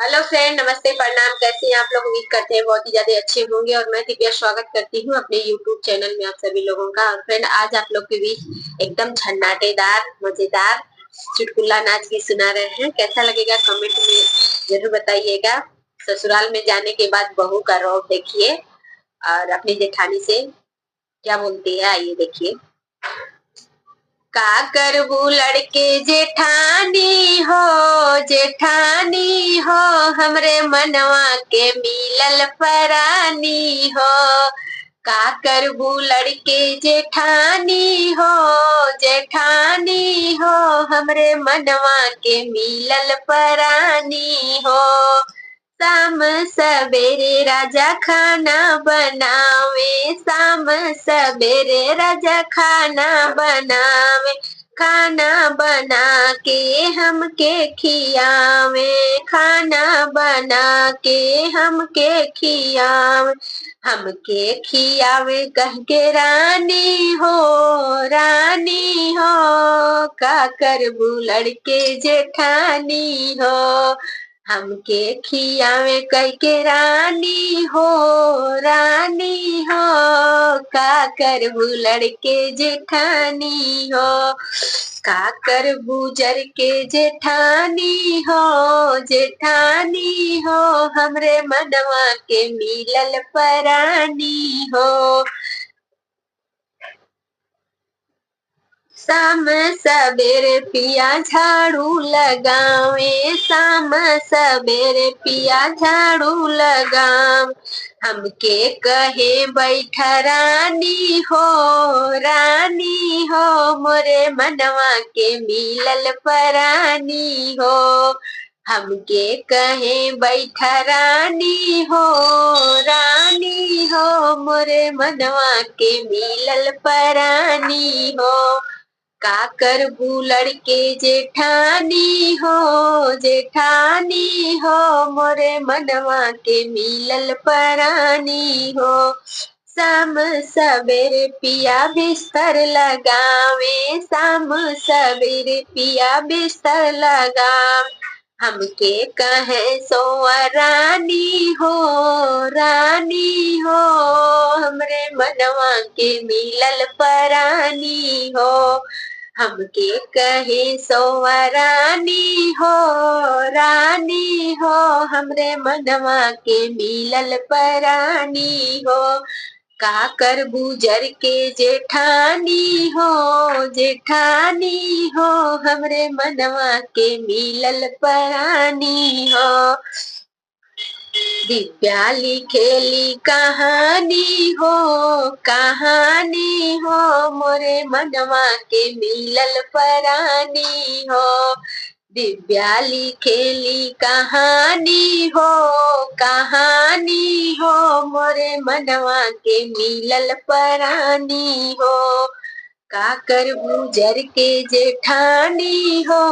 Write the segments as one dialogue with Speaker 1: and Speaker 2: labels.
Speaker 1: Hello friend, नमस्ते, प्रणाम। कैसे हैं आप लोग? उम्मीद करते हैं बहुत ही ज्यादा अच्छे होंगे। और मैं दिव्या स्वागत करती हूँ अपने यूट्यूब चैनल में आप सभी लोगों का। और फ्रेंड, आज आप लोग के बीच एकदम झन्नाटेदार मजेदार चुटकुला नाच भी सुना रहे हैं। कैसा लगेगा कमेंट में जरूर बताइएगा। ससुराल में जाने के बाद बहू का रौब देखिए और अपनी जेठानी से क्या बोलती है, आइए देखिए। का करबू लड़के जेठानी हो, जेठानी हो, हमरे मनवा के मिलल परानी हो। का करबू लड़के जेठानी हो, जेठानी हो, हमरे मनवा के मिलल परानी हो। शाम सवेरे राजा खाना बनावे, शाम सवेरे राजा खाना बनावे, खाना बना के हमके खियावे, खाना बना के हमके खियावे, हमके खियावे कह के रानी हो, रानी हो। का करबू लड़के जेठानी हो, हमके खियावे कह के रानी हो, रानी हो। का करबू लड़के जेठानी हो, का करबू जर के जेठानी हो, जेठानी हो, हमरे मनवा के मिलल परानी हो। शाम सवेरे पिया झाड़ू लगावे, शाम सवेरे पिया झाड़ू लगाव, हमके कहे बैठ रानी हो, रानी हो, मोरे मनवा के मिलल परानी हो। हमके कहे बैठ रानी हो, रानी हो, मोरे मनवा के मिलल परानी हो। का करबू लड़के जेठानी हो, जेठानी हो, मोरे मनवा के मिलल परानी हो। शाम सवेरे पिया बिस्तर लगावे, शाम सवेरे पिया बिस्तर लगावे, हमके कहे सोआ रानी हो, रानी हो, हमरे मनवा के मिलल परानी हो। हमके कहे सोआ रानी हो, रानी हो, हमरे मनवा के मिलल परानी हो। का करबू जर के जेठानी हो, जेठानी हो, हमरे मनवा के मिलल परानी हो। दिव्या लिखेली कहानी हो, कहानी हो, मोरे मनवा के मिलल परानी हो। दिव्या लिखेली कहानी हो, कहानी हो, मोरे मनवा के मिलल परानी हो। का करबू जर के जेठानी हो,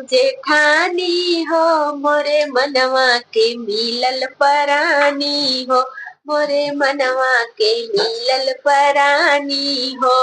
Speaker 1: जेठानी हो, मोरे मनवा के मिलल परानी हो, मोरे मनवा के मिलल परानी हो।